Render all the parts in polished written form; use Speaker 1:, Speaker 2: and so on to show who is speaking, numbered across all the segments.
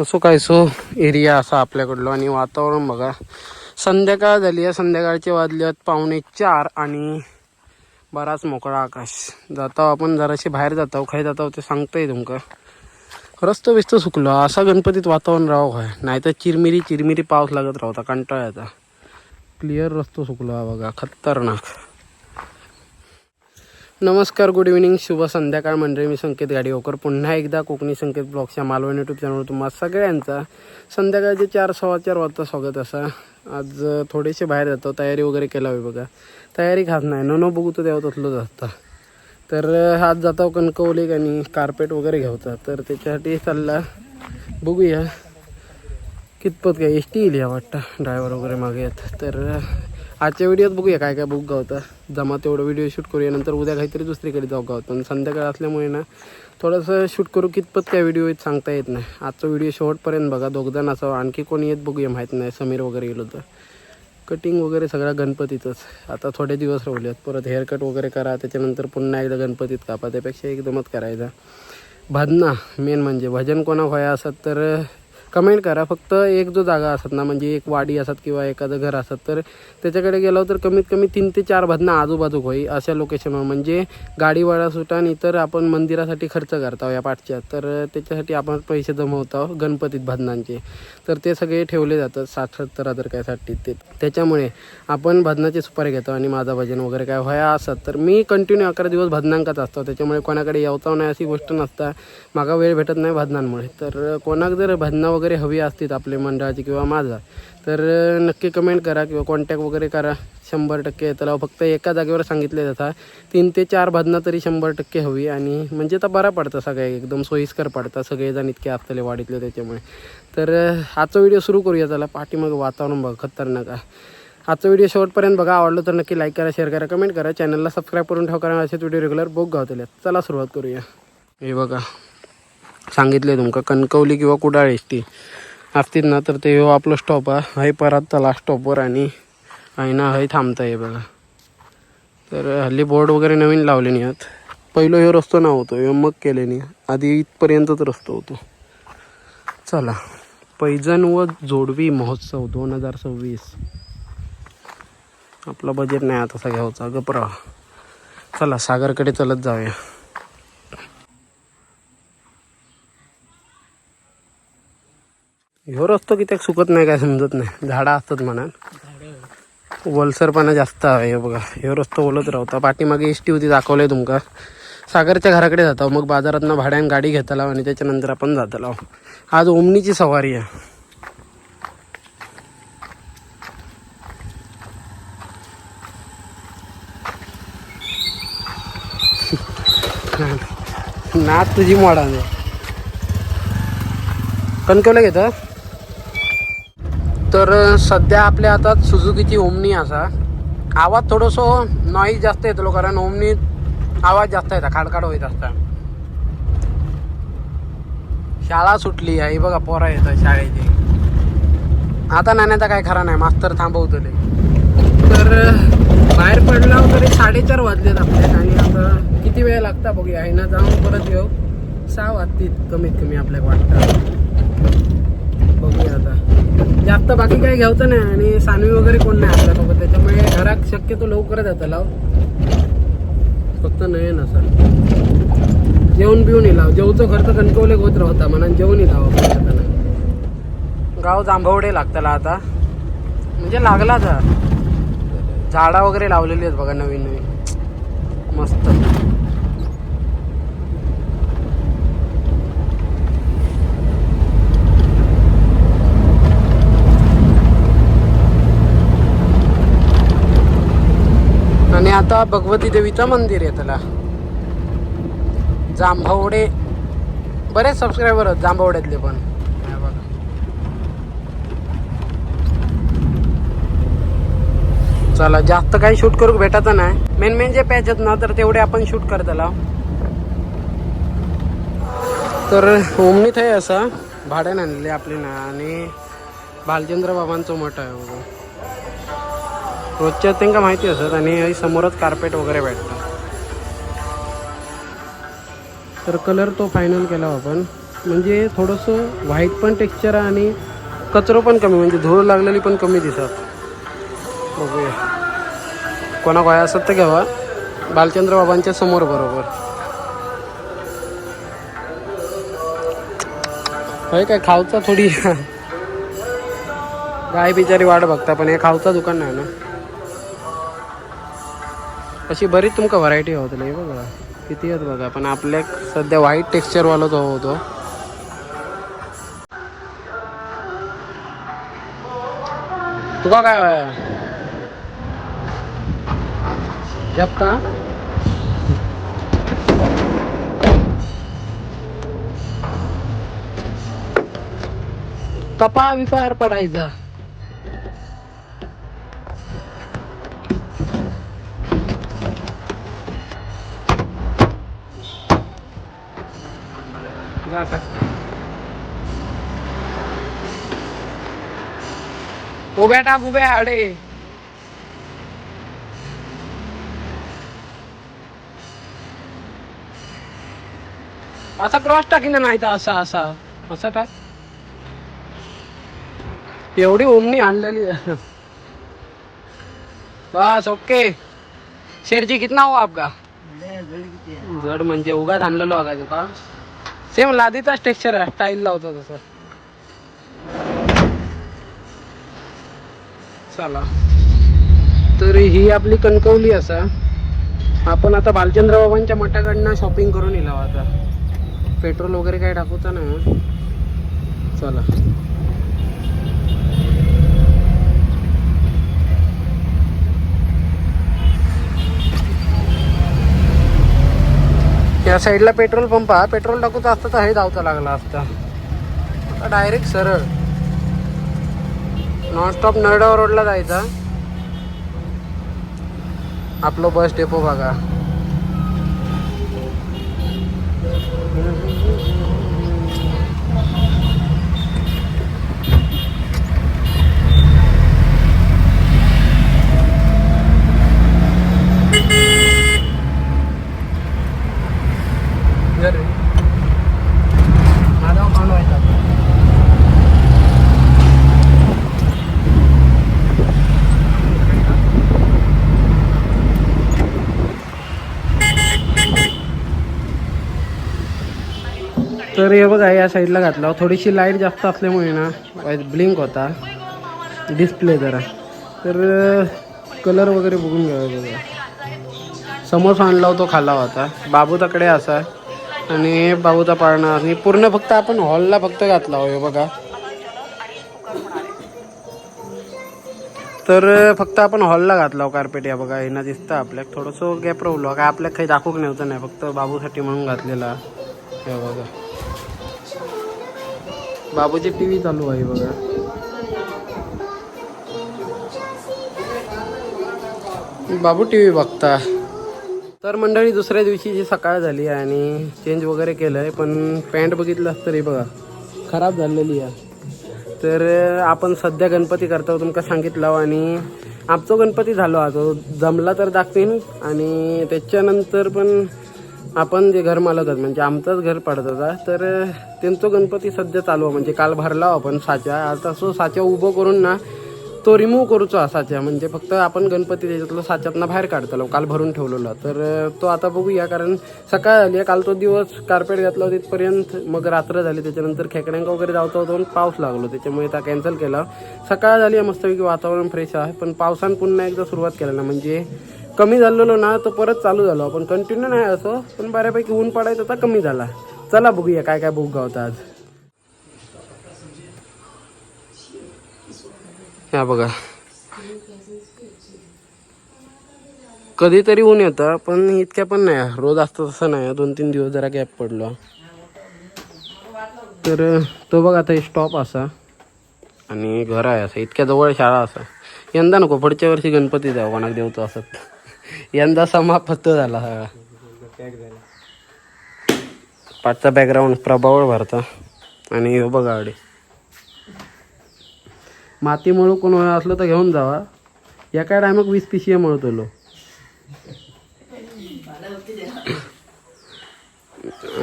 Speaker 1: असो काय so area असा आपल्याकडलो. आणि वातावरण बघा, संध्याकाळ झाली आहे. संध्याकाळचे वाजले आहेत 3:45 आणि बराच मोकळा आकाश. जाता आपण जराशी बाहेर जातो, खाय जातो ते सांगता येईल तुमका. रस्तो बिस्तो सुकलो असा गणपतीत वातावरण राहो काय, नाही तर चिरमिरी पाऊस लागत राहता, कंटाळ्याचा. क्लिअर रस्तो सुकलो हा बघा, खतरनाक. नमस्कार, गुड इव्हिनिंग, शुभ संध्याकाळ मंडळी. मी संकेत गाडीवकर पुन्हा एकदा कोकणी संकेत ब्लॉगच्या मालवण यूट्यूब चॅनलवर तुम्हा सगळ्यांचा संध्याकाळचे 4:15 वाजता स्वागत असा. आज थोडेसे बाहेर जातो, तयारी वगैरे केला होई बघा. तयारी खास नाही, नो बघू तर तेव्हा तसलं असतं. तर आज जातो कणकवली आणि कार्पेट वगैरे घ्यावता. तर त्याच्यासाठी चालला, बघूया कितपत काय एस टी येईल या वाटतं, ड्रायव्हर वगैरे मागे आहेत. तर आजच्या व्हिडिओत बघूया काय काय बुक गावता. जमा तेवढं व्हिडिओ शूट करूया, नंतर उद्या काहीतरी दुसरीकडे जाऊ गावत. पण संध्याकाळ असल्यामुळे ना थोडंसं शूट करू, कितपत काय व्हिडिओ येत सांगता येत नाही. आजचा व्हिडिओ शेवटपर्यंत बघा, दोघजण असावं, आणखी कोणी येत बघूया, माहीत नाही. समीर वगैरे गेलो तर कटिंग वगैरे सगळं गणपतीतच. आता थोडे दिवस राहिलेत, परत हेअरकट वगैरे करा, त्याच्यानंतर पुन्हा एकदा गणपतीत कापा. त्यापेक्षा एकदमच करायचा. भजना मेन म्हणजे भजन कोणा व्हाया असत तर कमेंट करा. फक्त एक जो जागा असत ना, म्हणजे एक वाडी असत किंवा एखादं घर असत, तर त्याच्याकडे गेलो तर कमीत कमी 3 ते 4 भजना आजूबाजू होई अशा लोकेशनवर. म्हणजे गाडी भाडा सुटा आणि तर आपण मंदिरासाठी खर्च करतो या पाठच्या, तर त्याच्यासाठी आपण पैसे जमवतो गणपतीत भजनांचे. तर ते सगळे ठेवले जातात 60-70 हजार कायसाठी. त्याच्यामुळे आपण भजनाची सुपारी घेतो. आणि माझा भजन वगैरे काय व्हाया असत तर मी कंटिन्यू 11 दिवस भजनांकाच असतो. त्याच्यामुळे कोणाकडे येवता नाही अशी गोष्ट नसता. मागा वेळ भेटत नाही भजनांमुळे. तर कोणाक जर भजना वगैरे हवी असतील आपले मंडळाची किंवा माझा, तर नक्की कमेंट करा किंवा कॉन्टॅक्ट वगैरे करा. 100% येतं. फक्त एका जागेवर सांगितले जातात 3 ते 4 भजना तरी 100% हवी. आणि म्हणजे तर बरा पडतं, सगळे एकदम सोयीस्कर पडतं, सगळेजण इतके असतले वाढीतले त्याच्यामुळे. तर आजचा व्हिडिओ सुरू करूया. त्याला पाठीमाग वातावरण बघा खतरनाक आहे. आजचा व्हिडिओ शेवटपर्यंत बघा. आवडलं तर नक्की लाईक करा, शेअर करा, कमेंट करा. चॅनलला सबस्क्राईब करून ठेवा, कारण असेच व्हिडिओ रेग्युलर बघ गावतले. चला सुरुवात करूया. हे बघा, सांगितले तुमका कणकवली किंवा कुडाळ एस टी असतील ना, तर ते आपलं स्टॉप आहे. हाय परत चला स्टॉपवर आणि आहे ना हय थांबता आहे बघा. तर हल्ली बोर्ड वगैरे नवीन लावले नाही आहेत. पहिलं ह्यो रस्तो नव्हतो, ह्यो मग केले नाही. आधी इथपर्यंतच रस्तो होतो. चला, पैजण व जोडवी महोत्सव 2026. आपला बजेट नाही आता सगळ्याचा, गपरा. चला सागरकडे चलत जाऊया. ह्यो रस्तो कित्याक सुकत नाही काय समजत नाही. झाडं असतात म्हणा, वलसरपणा जास्त आहे. बघा ह्यो रस्तो ओलत राहता. पाठीमागे एस टी होती, दाखवलंय तुमका. सागरच्या घराकडे जातो, मग बाजारातनं भाड्यानं गाडी घेतला आणि त्याच्यानंतर आपण जातला. आज ओमनीची सवारी आहे. नाच तुझी मोडा कणकवलं घेतं. तर सध्या आपल्या हातात सुझुकीची ओमनी असा. आवाज थोडंसं नॉईज जास्त येतो, कारण ओमनीत आवाज जास्त येतात, खाडखाड होत असता. शाळा सुटली आहे बघा, पोरा येतात शाळेची. आता नाण्याचा काय खरा नाही, मास्तर थांबवतले. तर बाहेर पडला तरी 4:30 वाजलेत आपले. आणि आता किती वेळ लागता बघूया. आहे ना, जाऊन परत येऊ 6 वाजतील कमीत कमी आपल्याला वाटतं. बघूया आता. जास्त बाकी काही घ्यायचं नाही आणि सानवी वगैरे कोण नाही आपल्यासोबत, त्याच्यामुळे घरात शक्यतो लवकरच जातं लाव. फक्त नाही ना सर, जेवण बिवून लाव. जेवचं खर्च कणकवले होत राहता म्हणा, जेवण लावा आपण. गाव जांभवडे लागताला आता, म्हणजे लागला जा. झाडा वगैरे लावलेली आहेत बघा, नवीन नवीन मस्त. आणि आता भगवती देवीचं मंदिर आहे त्याला, जांभवडे. बरेच सबस्क्रायबर आहेत जांभवड्यातले पण. चला, जास्त काही शूट करू भेटायचं नाही. मेन जे पॅच आहेत ना, तर तेवढे आपण शूट करताला. तर ओमनीत आहे असा भाड्याने आणले आपले ना. आणि भालचंद्र बाबांचं मठ आहे बघा. रोजच्या त्यांना माहिती असत. आणि समोरच कार्पेट वगैरे भेटतं. तर कलर तो फायनल केला आपण. म्हणजे थोडंसं व्हाईट पण टेक्स्चर आहे आणि कचरो पण कमी, म्हणजे धूळ लागलेली पण कमी दिसत. बघूया कोणा काय असत तर घ्यावा. बालचंद्र बाबांच्या समोर बरोबर होय काय खाऊचा थोडी गाय बिचारी वाट बघता, पण हे खाऊचा दुकान नाही ना. अशी बरीच तुमका व्हरायटी होतली बघा, किती आहेत बघा. पण आपल्या सध्या व्हाईट टेक्स्चरवालाच होतो. तुका काय जपता कपा विपार पडायचा. उभ्या टाक उभ्या अडे. असा क्रॉस टाकीने नाही तर असा असा असा टाक. एवढी ओमनी आणलेली बस ओके. शेरजी कितना हो आपका? जड म्हणजे उगाच आणलेलो बघायचं का. सेम लादीचाच टेक्स्चर आहे, स्टाईल लावतो तसं. चला तर ही आपली कणकवली असा. आपण आता बालचंद्र बाबांच्या मठाकडनं शॉपिंग करून येलो आता. पेट्रोल वगैरे काय टाकूचा ना. चला या साईडला पेट्रोल पंप हा. पेट्रोल टाकूचा असतं तर हे धावता लागला असता. आता डायरेक्ट सरळ नॉनस्टॉप नरडा रोडला जायचा. आपलं बस डेपो बघा. तर हे बघा या साईडला घातला. थोडीशी लाईट जास्त असल्यामुळे ना ब्लिंक होता डिस्प्ले जरा. तर कलर वगैरे बघून घ्यावा बघा. समोसा आणला होतो खाल्ला होता. बाबूताकडे असा आणि बाबूचा पाळणा आणि पूर्ण फक्त आपण हॉलला फक्त घातला हो बघा. तर फक्त आपण हॉलला घातला हो कार्पेट. या बघा हे दिसतं आपल्याक थोडंसं गॅप राहलो काय आपल्याला काही दाखवूक नव्हतं नाही, फक्त बाबूसाठी म्हणून घातलेला. हे बघा बाबूची टीव्ही चालू आहे बघा. बाबू टीव्ही बघता. तर मंडळी दुसऱ्या दिवशीची सकाळ झाली आणि चेंज वगैरे केलंय, पण पॅन्ट बघितलं तरी बघा खराब झालेली आहे. तर आपण सध्या गणपती करतो तुमका सांगितलं आणि आमचा गणपती झालो आता जमला तर दाखवीन. आणि त्याच्यानंतर पण आपण जे घर मालक आहेत म्हणजे आमचंच घर पडत होता, तर त्यांचं गणपती सध्या चालू म्हणजे काल भरला आपण साच्या. आता असं साच्या उभं करून ना तो रिमूव्ह करूचो साच्या, म्हणजे फक्त आपण गणपती त्याच्यातलं साच्यातनं बाहेर काढतलो. काल भरून ठेवलेला तर तो आता बघूया, कारण सकाळ झाली आहे. काल तो दिवस कार्पेट घातला तिथपर्यंत, मग रात्र झाली. त्याच्यानंतर खेकड्यांका वगैरे जावता होतो पाऊस लागलो, त्याच्यामुळे त्या कॅन्सल केला. सकाळ झाली आहे मस्तपैकी वातावरण फ्रेश आहे, पण पावसानं पुन्हा एकदा सुरुवात केला ना म्हणजे कमी झालेलो ना तो परत चालू झालो. आपण कंटिन्यू नाही असो, पण बऱ्यापैकी ऊन पडायचं आता कमी झाला. चला बघूया काय काय बुक गावता आज. ह्या बघा कधीतरी ऊन येतं, पण इतक्या पण नाही रोज असतं तसं नाही. 2-3 दिवस जरा गॅप पडलो. तर तो बघा आता स्टॉप असा आणि घर आहे असं, इतक्या जवळ शाळा असा. यंदा नको, पुढच्या वर्षी गणपती जाऊ कोणाक देवतो असत. यंदा समाप्त झाला सगळा. पाठचा बॅकग्राऊंड प्रभावळ भरता. आणि हो बघा आडे माती मळू कोण असलं तर घेऊन जावा. या काय टायमाक 20 पिशव्या मळतलो.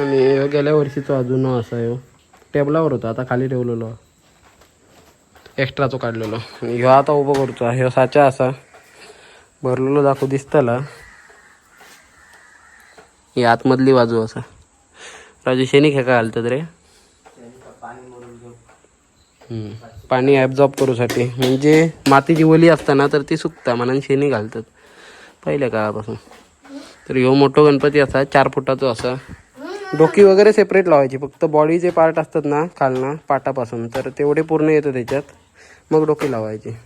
Speaker 1: आणि गेल्या वर्षीचा अजून असा आहे. टेबलावर होता, आता खाली ठेवलेलो एक्स्ट्राचो काढलेलो. आणि ह्यो आता उभं करतो. ह्यो साचा असा भरलेलो दाखवू दिसतला. ही आतमधली बाजू असा. राजू शेणी खेका घालतात रे पाणी ॲब्झॉर्ब करूसाठी, म्हणजे मातीची ओली असताना तर ती सुकता म्हणून शेणी घालतात पहिल्या काळापासून. तर ह्यो मोठो गणपती असा 4 फुटाचो असा. डोकी वगैरे सेपरेट लावायची, फक्त बॉडीचे पार्ट असतात ना खालना पाटापासून तर तेवढे पूर्ण येतं त्याच्यात, मग डोकी लावायची.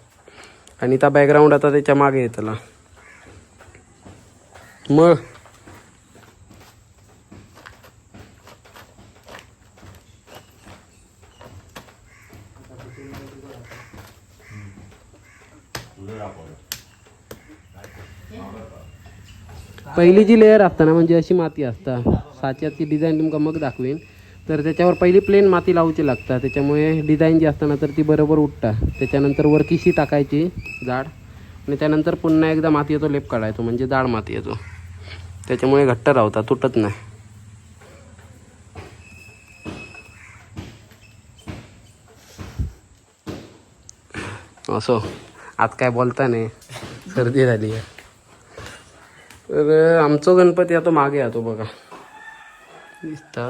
Speaker 1: आणि त्या बॅकग्राऊंड आता त्याच्या मागे येतला. मग पहिली जी लेअर असता ना, म्हणजे अशी माती असता, साच्याची डिझाईन तुमका मग दाखवेन. तर त्याच्यावर पहिली प्लेन माती लावची लागता, त्याच्यामुळे डिझाईन जी असताना तर ती बरोबर उठता. त्याच्यानंतर वर किशी टाकायची जाड, आणि त्यानंतर पुन्हा एकदा माती येतो लेप काढायचो, म्हणजे जाड माती येतो. त्याच्यामुळे घट्ट राहता, तुटत नाही. असो, आज काय बोलता नाही, सर्दी झाली आहे. तर आमचो गणपती आता मागे येतो बघा, दिसता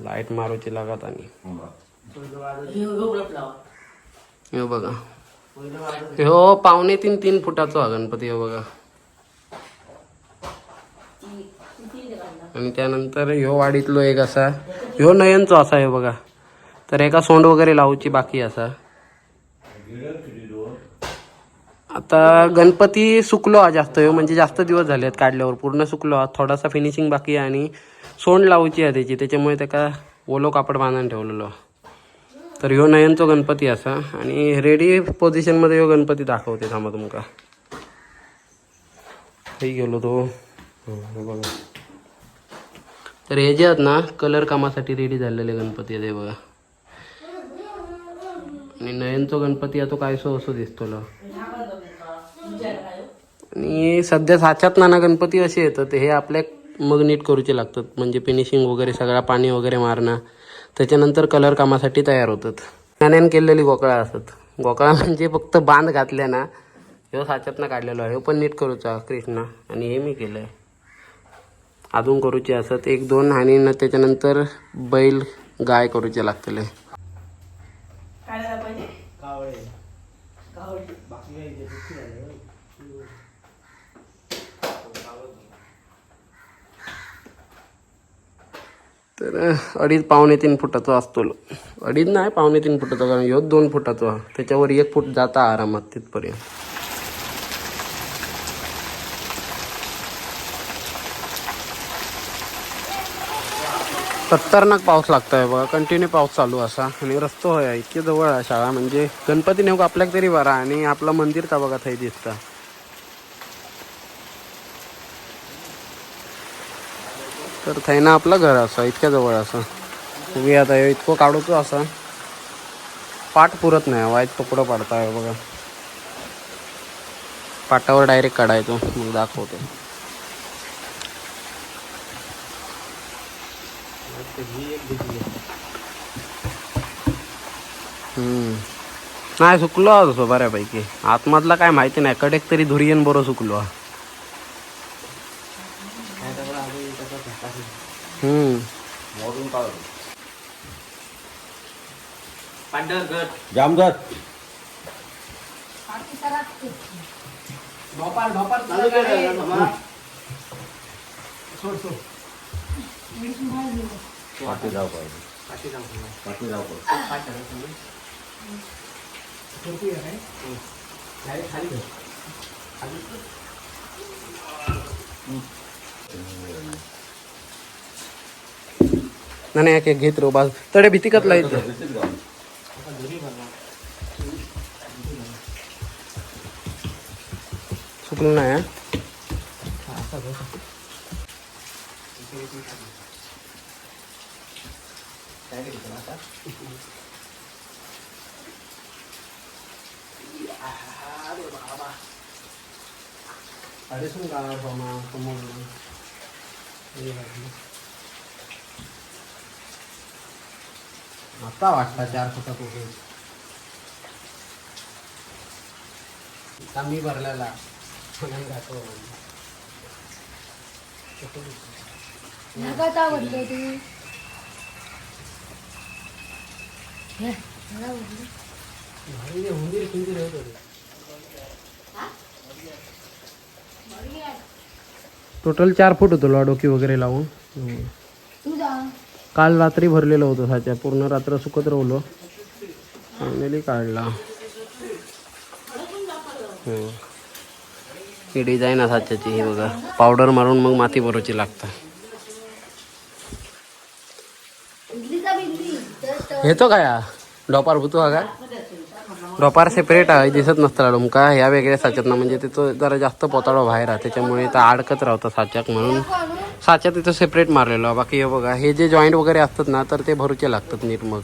Speaker 1: लाईट मारूची लागत. आणि हे बघा, ह्यो 2.5-3 फुटाचो हा गणपती. हो बघा, आणि त्यानंतर ह्यो वाडीतलो एक असा, ह्यो नयनचो असा. हे बघा, तर एका सोंड वगैरे लावूची बाकी असा. आता गणपती सुकलो हा जास्त, ह्यो म्हणजे जास्त दिवस झाले आहेत काढल्यावर, पूर्ण सुकलो हा. थोडासा फिनिशिंग बाकी आहे आणि सोंड लावची आहे त्याची, त्याच्यामुळे त्याका ओलो कापड बांधून ठेवलेलो. तर ह्यो नयनचो गणपती असा. आणि रेडी पोझिशनमध्ये ह्यो गणपती दाखवते थांबा तुमका. हे गेलो तो बघा. तर हे जे आहेत ना, कलर कामासाठी रेडी झालेले गणपती आहे बघा. आणि नयनचो गणपती आहे तो कायसो असो दिसतो. आणि सध्या साच्यात नाना गणपती असे येतात, हे आपल्या मग नीट करूचे लागतात, म्हणजे फिनिशिंग वगैरे सगळा पाणी वगैरे मारणं, त्याच्यानंतर कलर कामासाठी तयार होतात. नाण्यान केलेली गोकळा असतात. गोकळा म्हणजे फक्त बांध घातल्या ना, ह्यो साच्यातनं काढलेलो आहे. ह्यो पण नीट करूचा कृष्णा, आणि हे मी केलंय. अजून करूचे असत 1-2, आणि त्याच्यानंतर बैल गाय करूचे लागतले. तर 2.5-3 फुटाचा असतो. 2.5 नाही, 2.5-3 फुटाचा, कारण ह्यो 2 फुटाचा, त्याच्यावर 1 फूट जाता आरामात तिथपर्यंत. खतरनाक पाऊस लागतोय बघा, कंटिन्यू पाऊस चालू असा. आणि रस्तो होय इतके जवळ आहे शाळा, म्हणजे गणपती नेऊ आपल्याक तरी बरा. आणि आपला मंदिर का बघा थंय दिसता. तर थंय ना आपलं घर असं इतक्या जवळ असं. तुम्ही आता इतकं काढूचो असा, पाठ पुरत नाही, वाईट तुकडं पाडताय बघा. पाटावर डायरेक्ट काढायचो, मग दाखवतो. नाही सुकलो असो बऱ्यापैकी. आतमधला काय माहिती नाही, कडेक तरी धुरियन बरो सुकलो.
Speaker 2: जामदार
Speaker 1: नाही एक घेत रो बाज तडे भीती कतला येत सुकलं नाही. अरे सुन का समोर आता वाटता 4 फुटा कोकणी मी भरलेला दाखव
Speaker 2: नका बोलतो तू
Speaker 1: टोटल 4 फूट होतो डोकी वगैरे लावून. काल रात्री भरलेलं होतं साच्या, पूर्ण रात्र सुकत राहिलो, फायनली काढला. ही डिझाईन आहे साच्याची, ही बघा. पावडर मारून मग माती भरायची लागतं. येतो काय डोपार भुतो हा काय डोपार सेपरेट आहे, दिसत नसतं तुमका. ह्या वेगळ्या साच्यात ना, म्हणजे तिथं जरा जास्त पोताळो बाहेर आहे, त्याच्यामुळे इथं अडकत राहतं साच्याक, म्हणून साच्या तिथं सेपरेट मारलेलो. बाकी हे बघा, हे जे जॉईंट वगैरे असतात ना, तर ते भरूचे लागतात नीट. मग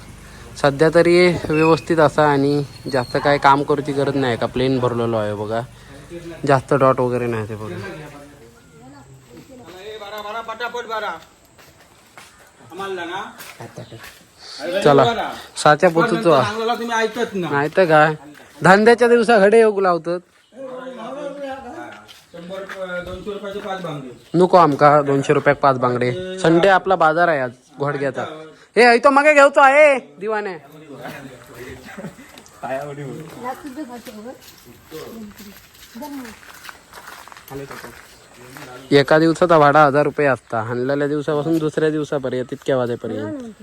Speaker 1: सध्या तरी व्यवस्थित असा आणि जास्त काय काम करूची गरज नाही का, प्लेन भरलेलो आहे बघा, जास्त डॉट वगैरे नाही ते बघा. चला साच्या पोचतो नाही तर काय, धंद्याच्या दिवसा घडे येऊ लावतात. नको आमका 200 रुपयाक 5 बांगडे. संडे आपला बाजार आहे आज घोडग्याचा. हे तो मग घेऊचो आहे दिवाने. एका दिवसाचा भाडा 1000 रुपये असता. हाणलेल्या दिवसापासून दुसऱ्या दिवसापर्यंत तितक्या वाजेपर्यंत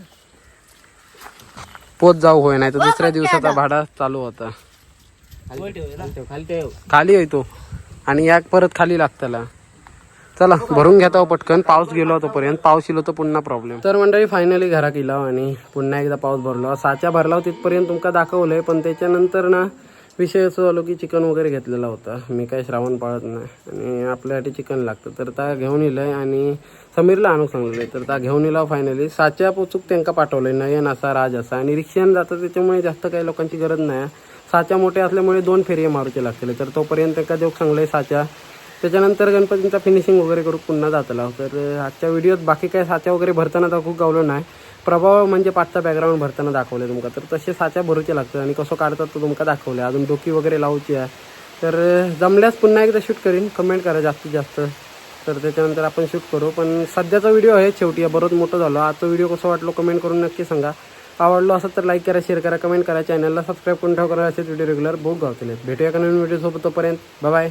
Speaker 1: पोच जाऊ होय, नाही तर दुसऱ्या दिवसाचा भाडा चालू होता. खाली येतो आणि या परत खाली लागताला. चला भरून घेता पटकन, पाऊस गेलो तोपर्यंत. पाऊस येलो तर पुन्हा प्रॉब्लेम. तर मंडळी फायनली घरा गेला आणि पुन्हा एकदा पाऊस भरलो. साच्या भरला तिथपर्यंत तुमका दाखवलंय, पण त्याच्यानंतर ना विषय असं झालो की चिकन वगैरे घेतलेला होता. मी काही श्रावण पाळत नाही आणि आपल्यासाठी चिकन लागतं, तर त्या घेऊन येलंय आणि समीरला आणून सांगलेलं आहे, तर त्या घेऊन येला. फायनली साच्या पोचूक त्यांना पाठवलंय, नयन असा राज असा, आणि रिक्षाने जातं, त्याच्यामुळे जास्त काही लोकांची गरज नाही. साच्या मोठे असल्यामुळे 2 फेरी मारूचे लागतील, तर तोपर्यंत एका देऊ सांगलंय साच्या. त्याच्यानंतर गणपतींचा फिनिशिंग वगैरे करू पुन्हा जातला. तर आजच्या व्हिडिओत बाकी काय साच्या वगैरे भरताना दाखवू गावलो नाही. प्रभाव म्हणजे 5चा बॅकग्राऊंड भरताना दाखवले तुमका, तर तसे साच्या भरूचे लागतं आणि कसं काढतात तो तुमका दाखवले. अजून डोकी वगैरे लावची आहे, तर जमल्यास पुन्हा एकदा शूट करीन. कमेंट करा जास्तीत जास्त, तर त्याच्यानंतर आपण शूट करू. पण सध्याचा व्हिडिओ आहे शेवटी, बरोच मोठं झालं. आजचा व्हिडिओ कसं वाटलो कमेंट करून नक्की सांगा. आवडलो असं तर लाईक करा, शेअर करा, कमेंट करा, चॅनलला सबस्क्राईब करून ठेवा करा. असेच व्हिडिओ रेग्युलर बघू गावतील. भेटूया का नवीन व्हिडिओ सोबत, तोपर्यंत बाय बाय.